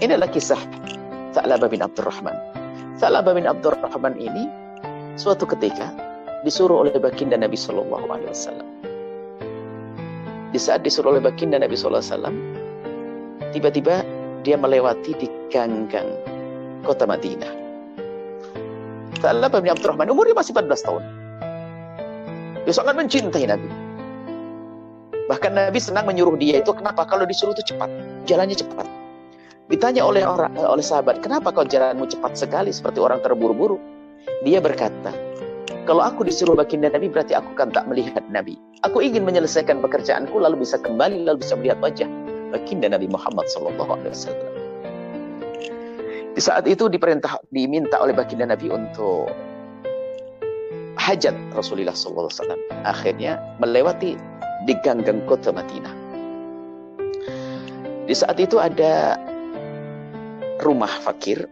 Ini adalah kisah Tha'labah bin Abdurrahman. Tha'labah bin Abdurrahman ini suatu ketika disuruh oleh baginda Nabi Sallallahu Alaihi Wasallam. Di saat disuruh oleh baginda Nabi Sallallahu Alaihi Wasallam, tiba-tiba dia melewati di ganggang kota Madinah. Tha'labah bin Abdurrahman umurnya masih 14 tahun. Dia sangat mencintai Nabi. Bahkan Nabi senang menyuruh dia itu, kenapa? Kalau disuruh itu cepat, jalannya cepat. Ditanya oleh sahabat, kenapa kau jalanmu cepat sekali seperti orang terburu-buru? Dia berkata, kalau aku disuruh baginda Nabi berarti aku kan tak melihat Nabi. Aku ingin menyelesaikan pekerjaanku lalu bisa kembali, lalu bisa melihat wajah baginda Nabi Muhammad SAW. Di saat itu diminta oleh baginda Nabi untuk hajat Rasulullah SAW. Akhirnya melewati di ganggang kota Madinah. Di saat itu ada rumah fakir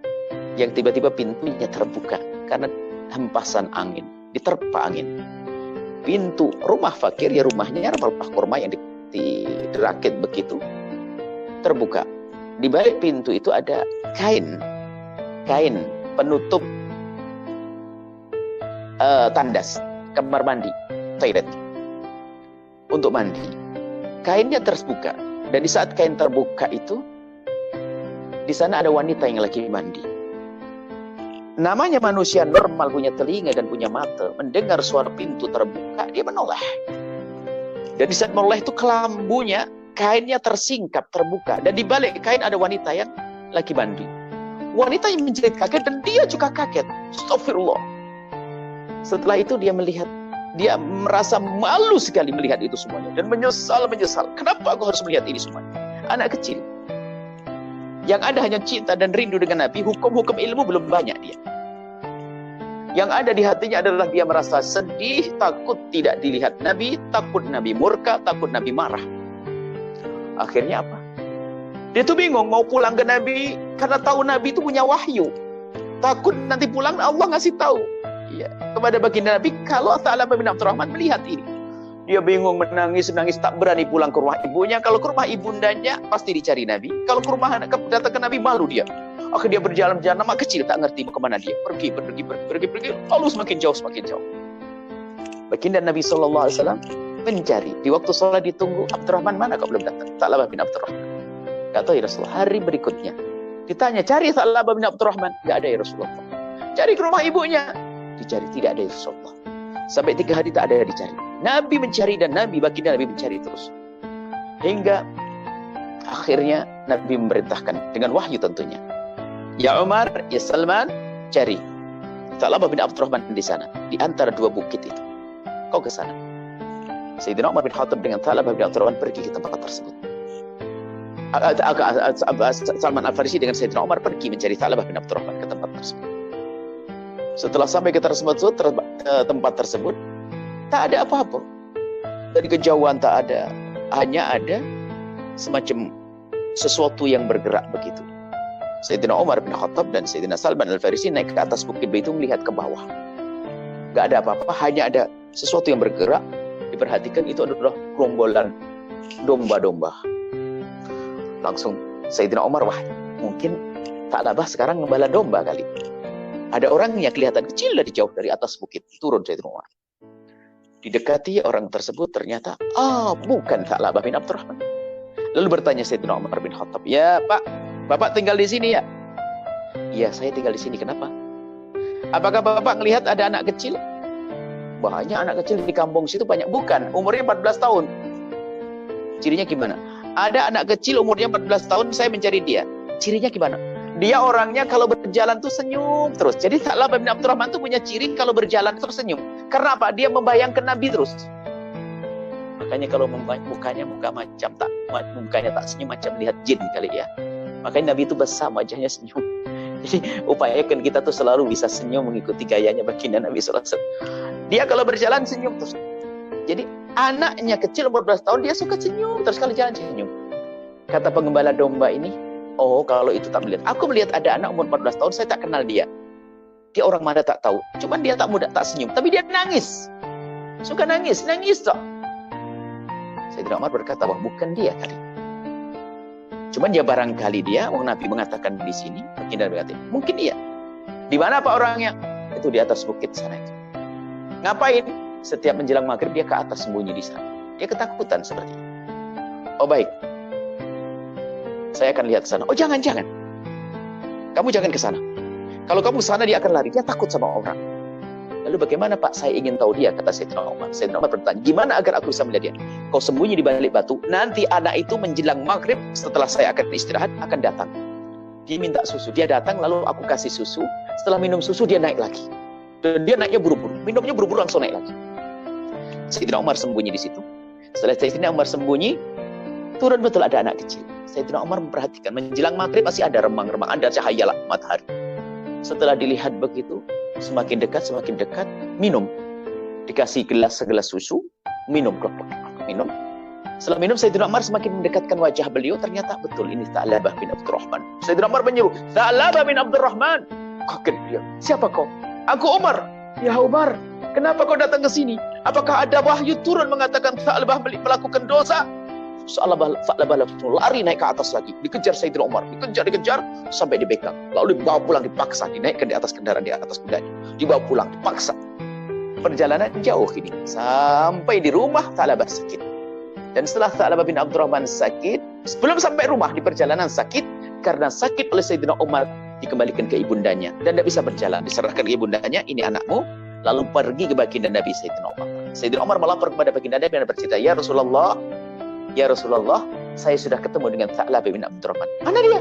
yang tiba-tiba pintunya terbuka karena hempasan angin, diterpa angin. Pintu rumah fakir, ya rumahnya pelepah kurma yang dirakit begitu, terbuka. Di balik pintu itu ada kain penutup tandas kamar mandi, toilet untuk mandi. Kainnya terbuka, dan di saat kain terbuka itu, di sana ada wanita yang lagi mandi. Namanya manusia normal, punya telinga dan punya mata, mendengar suara pintu terbuka, dia menoleh. Dan di saat menoleh itu kelambunya, kainnya tersingkap, terbuka. Dan di balik kain ada wanita yang lagi mandi. Wanita yang menjerit kaget dan dia juga kaget. Astagfirullah. Setelah itu dia merasa malu sekali melihat itu semuanya. Dan menyesal. Kenapa aku harus melihat ini semuanya? Anak kecil. Yang ada hanya cinta dan rindu dengan Nabi, hukum-hukum ilmu belum banyak dia. Yang ada di hatinya adalah dia merasa sedih, takut tidak dilihat Nabi, takut Nabi murka, takut Nabi marah. Akhirnya apa? Dia tuh bingung mau pulang ke Nabi, karena tahu Nabi itu punya wahyu. Takut nanti pulang Allah ngasih tahu. Ya, kepada baginda Nabi, kalau Tha'labah bin Abdurrahman melihat ini. Dia bingung, menangis, tak berani pulang ke rumah ibunya. Kalau ke rumah ibundanya, pasti dicari Nabi. Kalau ke rumah datang ke Nabi, malu dia. Akhirnya dia berjalan-jalan, anak kecil, tak ngerti mau kemana dia. Pergi, lalu semakin jauh. Baginda Nabi SAW mencari. Di waktu sholat ditunggu, Abdurrahman mana kau belum datang? Tha'labah bin Abdurrahman. Kata ya Rasulullah, hari berikutnya. Ditanya, cari Tha'labah bin Abdurrahman. Gak ada ya Rasulullah. Cari ke rumah ibunya. Dicari, tidak ada ya Rasulullah. Sampai 3 hari tak ada dicari. Nabi mencari dan baginda Nabi mencari terus. Hingga akhirnya Nabi memerintahkan dengan wahyu tentunya. Ya Umar, ya Salman, cari Tha'labah bin Abdurrahman di sana, di antara 2 bukit itu. Kau ke sana. Sayyidina Umar bin Khattab dengan Tha'labah bin Abdurrahman pergi ke tempat tersebut. Salman Al-Farisi dengan Sayyidina Umar pergi mencari Tha'labah bin Abdurrahman ke tempat tersebut. Setelah sampai ke tempat tersebut, tak ada apa-apa. Dari kejauhan tak ada. Hanya ada semacam sesuatu yang bergerak begitu. Sayyidina Umar bin Khattab dan Sayyidina Salman Al-Farisi naik ke atas bukit itu melihat ke bawah. Gak ada apa-apa, hanya ada sesuatu yang bergerak. Diperhatikan itu adalah gerombolan domba-domba. Langsung Sayyidina Umar, wah mungkin Tha'labah sekarang ngembala domba kali. Ada orang yang kelihatan kecil dari jauh dari atas bukit. Turun Sayyidina Umar. Didekati orang tersebut, ternyata bukan Tha'labah bin Abdurrahman. Lalu bertanya Sayyidina Umar bin Khattab, ya Pak, Bapak tinggal di sini ya? Iya, saya tinggal di sini. Kenapa? Apakah Bapak melihat ada anak kecil? Banyak anak kecil di kampung situ banyak. Bukan, umurnya 14 tahun. Cirinya gimana? Ada anak kecil umurnya 14 tahun, saya mencari dia. Cirinya gimana? Dia orangnya kalau berjalan tuh senyum terus. Jadi Tha'labah bin Abdurrahman tuh punya ciri kalau berjalan terus senyum. Karena apa? Dia membayangkan Nabi terus. Makanya kalau mukanya tak senyum macam lihat jin kali ya. Makanya Nabi itu besar wajahnya senyum. Jadi upayakan kita tuh selalu bisa senyum mengikuti gayanya baginda Nabi SAW. Dia kalau berjalan senyum terus. Jadi anaknya kecil umur 12 tahun dia suka senyum terus, kalau jalan senyum. Kata pengembala domba ini, oh kalau itu tak melihat. Aku melihat ada anak umur 14 tahun, saya tak kenal dia. Dia orang mana tak tahu. Cuman dia tak mudah, tak senyum. Tapi dia nangis. Suka nangis toh. Sayyidina Umar berkata, wah bukan dia kali. Cuman dia barangkali dia, Nabi mengatakan di sini, baginda berkata, mungkin iya. Di mana Pak orangnya? Itu di atas bukit sana. Ngapain? Setiap menjelang maghrib dia ke atas sembunyi di sana. Dia ketakutan seperti itu. Oh baik, saya akan lihat ke sana. Oh jangan. Kamu jangan ke sana. Kalau kamu ke sana dia akan lari. Dia takut sama orang. Lalu bagaimana Pak? Saya ingin tahu dia, kata Sayyidina Umar. Sayyidina Umar bertanya, gimana agar aku bisa melihat dia? Kau sembunyi di balik batu. Nanti anak itu menjelang maghrib, setelah saya akan istirahat, akan datang. Dia minta susu. Dia datang, lalu aku kasih susu. Setelah minum susu, dia naik lagi. Dan dia naiknya buru-buru. Minumnya buru-buru, langsung naik lagi. Sayyidina Umar sembunyi di situ. Setelah Sayyidina Umar sembunyi, turun betul ada anak kecil. Sayyidina Umar memperhatikan. Menjelang maghrib masih ada remang-remang, ada cahaya matahari. Setelah dilihat begitu, semakin dekat, minum. Dikasih segelas susu, minum. Minum. Setelah minum, Sayyidina Umar semakin mendekatkan wajah beliau. Ternyata betul, ini Tha'labah bin Abdurrahman. Sayyidina Umar menyeru, Tha'labah bin Abdurrahman. Kaget dia. Siapa kau? Aku Umar. Ya Umar, kenapa kau datang ke sini? Apakah ada wahyu turun mengatakan Tha'labah melakukan dosa? Tha'labah langsung lari naik ke atas lagi. Dikejar Sayyidina Umar. Dikejar. Sampai dibegang. Lalu dibawa pulang, dipaksa. Dinaikkan di atas kendaraan, di atas kudanya. Dibawa pulang, dipaksa. Perjalanan jauh ini. Sampai di rumah Tha'labah sakit. Dan setelah Tha'labah bin Abdurrahman sakit, sebelum sampai rumah di perjalanan sakit, karena sakit oleh Sayyidina Umar, dikembalikan ke ibundanya. Dan tidak bisa berjalan. Diserahkan ke ibundanya, ini anakmu. Lalu pergi ke baginda Nabi Sayyidina Umar. Sayyidina Umar melapor kepada baginda Nabi dan bercerita, Ya Rasulullah, saya sudah ketemu dengan Tha'labah bin Abdurrahman. Mana dia?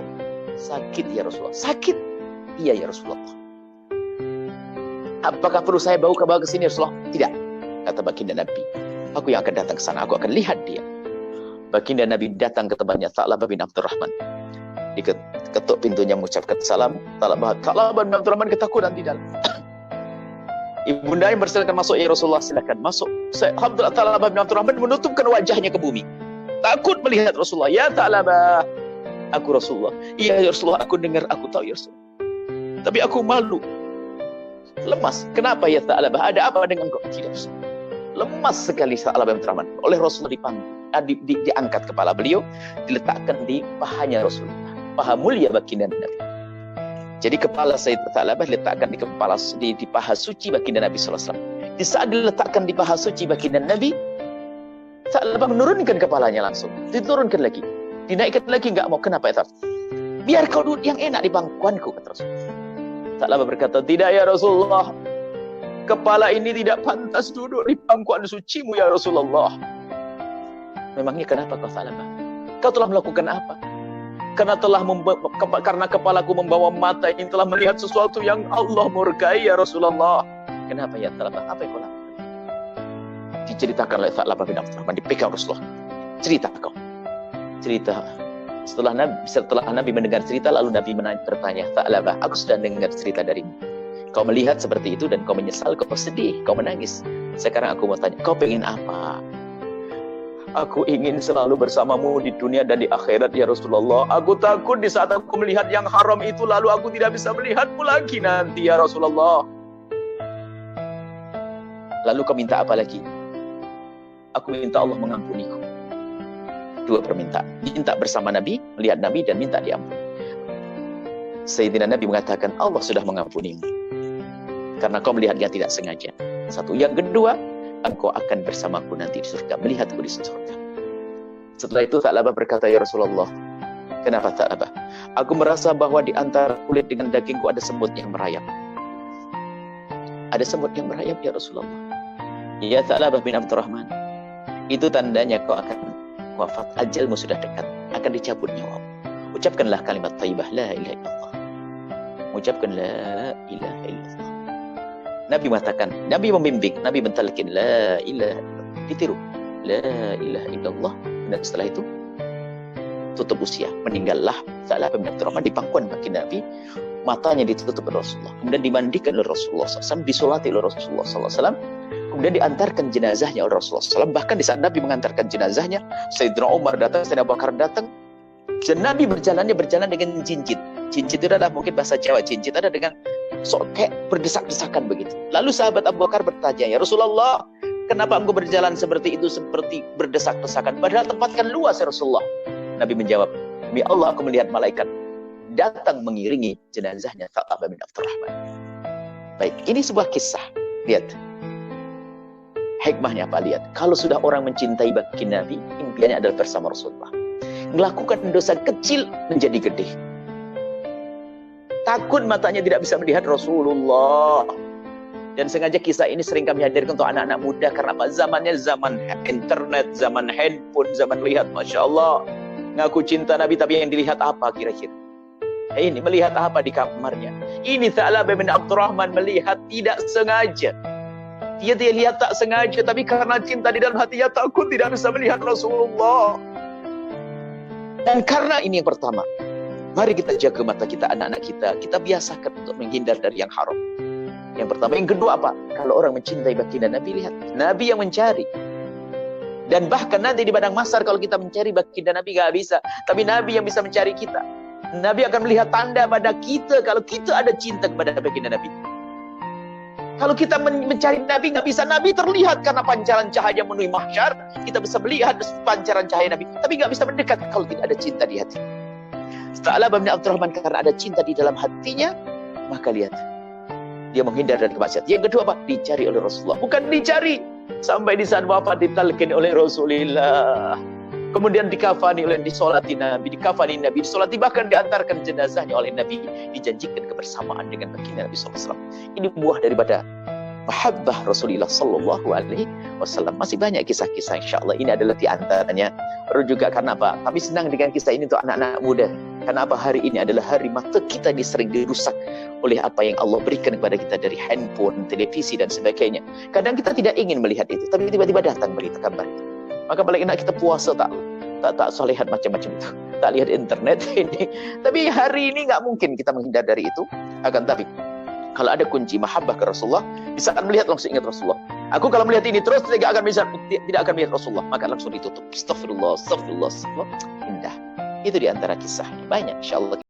Sakit ya Rasulullah. Sakit? Iya ya Rasulullah. Apakah perlu saya bawa ke sini Rasulullah? Tidak. Kata baginda Nabi. Aku yang akan datang ke sana. Aku akan lihat dia. Baginda Nabi datang ke tempatnya Tha'labah bin Abdurrahman. Diketuk pintunya, mengucapkan salam. Tha'labah bin Abdurrahman ketakutan di dalam. Ibunda yang bersilakan masuk, ya Rasulullah, silakan masuk. Alhamdulillah, Tha'labah bin Abdurrahman menutupkan wajahnya ke bumi. Takut melihat Rasulullah. Ya Tha'labah, aku Rasulullah. Iya ya Rasulullah, aku dengar, aku tahu ya Rasulullah. Tapi aku malu. Lemas. Kenapa ya Tha'labah? Ada apa dengan kau? Tidak Rasulullah. Lemas sekali Tha'labah bin Abdurrahman. Oleh Rasulullah diangkat kepala beliau, diletakkan di pahanya Rasulullah. Paha mulia baginda Nabi. Jadi kepala Sayyidina Tha'labah diletakkan di paha suci baginda Nabi SAW. Di saat diletakkan di paha suci baginda Nabi, Tha'labah menurunkan kepalanya langsung. Diturunkan lagi. Dinaikkan lagi, enggak mau. Kenapa ya? Biar kau duduk yang enak di bangkuanku, kata Rasulullah. Tha'labah berkata, tidak ya Rasulullah. Kepala ini tidak pantas duduk di bangkuan sucimu ya Rasulullah. Memangnya kenapa kau Tha'labah? Kau telah melakukan apa? Karena kepalaku membawa mata yang telah melihat sesuatu yang Allah murkai ya Rasulullah. Kenapa ya Tha'labah? Apa yang kau lakukan? Diceritakan oleh Tha'labah bin Abdurrahman, dipegang Rasulullah. Cerita kau. Cerita. Setelah Nabi mendengar cerita, lalu Nabi bertanya, Tha'labah, aku sudah dengar cerita darimu. Kau melihat seperti itu dan kau menyesal, kau sedih, kau menangis. Sekarang aku mau tanya, kau pengen apa? Aku ingin selalu bersamamu di dunia dan di akhirat ya Rasulullah. Aku takut di saat aku melihat yang haram itu, lalu aku tidak bisa melihatmu lagi nanti ya Rasulullah. Lalu kau minta apa lagi? Aku minta Allah mengampuniku. Dua permintaan. Minta bersama Nabi, melihat Nabi, dan minta diampuni. Sayyidina Nabi mengatakan, Allah sudah mengampunimu. Karena kau melihatnya tidak sengaja. Satu. Yang kedua, engkau akan bersamaku nanti di surga. Melihatku di surga. Setelah itu Tha'labah berkata, ya Rasulullah. Kenapa Tha'labah? Aku merasa bahwa di antara kulit dengan dagingku ada semut yang merayap. Ada semut yang merayap ya Rasulullah. Ya Tha'labah bin Abdurrahman. Itu tandanya kau akan wafat. Ajalmu sudah dekat. Akan dicabut nyawa. Ucapkanlah kalimat thayyibah. La ilaha illallah. Ucapkan la ilaha illallah. Nabi mengatakan, Nabi membimbing, Nabi mentalkin la ilaha illallah. Ditiru. La ilaha illallah. Dan setelah itu tutup usia. Meninggallah Tha'labah bin Abdurrahman di pangkuan baginda Nabi. Matanya ditutup oleh Rasulullah. Kemudian dimandikan oleh Rasulullah SAW. Disolati oleh Rasulullah SAW. Kemudian diantarkan jenazahnya oleh Rasulullah SAW. Bahkan di saat Nabi mengantarkan jenazahnya, Sayyidina Umar datang, Sayyidina Abu Bakar datang. Dan Nabi berjalan dengan cincit. Cincit itu adalah mungkin bahasa Jawa. Cincit ada dengan kayak berdesak-desakan begitu. Lalu sahabat Abu Bakar bertanya, ya Rasulullah, kenapa engkau berjalan seperti itu, seperti berdesak-desakan? Padahal tempat kan luas ya Rasulullah. Nabi menjawab, Demi Allah aku melihat malaikat datang mengiringi jenazahnya Tha'labah bin Abdurrahman. Baik, ini sebuah kisah. Lihat. Hikmahnya apa? Lihat. Kalau sudah orang mencintai baginda Nabi, impiannya adalah bersama Rasulullah. Melakukan dosa kecil menjadi gede. Takut matanya tidak bisa melihat Rasulullah. Dan sengaja kisah ini sering kami hadirkan untuk anak-anak muda. Karena apa? Zamannya zaman internet, zaman handphone, zaman lihat. Masya Allah. Ngaku cinta Nabi, tapi yang dilihat apa kira-kira? Ini melihat apa di kamarnya? Ini Tha'labah bin Abdurrahman melihat tidak sengaja. Dia lihat tak sengaja, tapi karena cinta di dalam hatinya takut tidak bisa melihat Rasulullah. Dan karena ini yang pertama, mari kita jaga mata kita, anak-anak kita. Kita biasakan untuk menghindar dari yang haram. Yang pertama. Yang kedua apa? Kalau orang mencintai baginda Nabi, lihat. Nabi yang mencari. Dan bahkan nanti di padang mahsyar kalau kita mencari baginda Nabi gak bisa. Tapi Nabi yang bisa mencari kita. Nabi akan melihat tanda pada kita kalau kita ada cinta kepada baginda Nabi. Kalau kita mencari Nabi nggak bisa, Nabi terlihat karena pancaran cahaya memenuhi mahsyar. Kita bisa melihat pancaran cahaya Nabi, tapi nggak bisa mendekat kalau tidak ada cinta di hati. Tha'labah bin Abdurrahman karena ada cinta di dalam hatinya, maka lihat dia menghindar dari kemaksiatan. Yang kedua apa? Dicari oleh Rasulullah, bukan dicari sampai di saat wafat ditalkin oleh Rasulullah. Kemudian dikafani oleh disolati Nabi, disolati bahkan diantarkan jenazahnya oleh Nabi, dijanjikan kebersamaan dengan baginda Nabi SAW. Ini buah daripada mahabbah Rasulullah SAW. Masih banyak kisah-kisah, insya Allah ini adalah diantaranya. Baru juga karena apa? Kami senang dengan kisah ini untuk anak-anak muda. Karena apa? Hari ini adalah hari mata kita sering dirusak oleh apa yang Allah berikan kepada kita dari handphone, televisi dan sebagainya. Kadang kita tidak ingin melihat itu, tapi tiba-tiba datang berita kabar itu. Maka paling enak kita puasa tak solehat macam-macam itu, tak lihat internet ini. Tapi hari ini nggak mungkin kita menghindar dari itu. Akan tapi kalau ada kunci mahabbah ke Rasulullah, bisa akan melihat langsung ingat Rasulullah. Aku kalau melihat ini terus tidak akan melihat Rasulullah, maka langsung ditutup. Astagfirullah. Indah. Itu diantara kisah banyak. Insya Allah.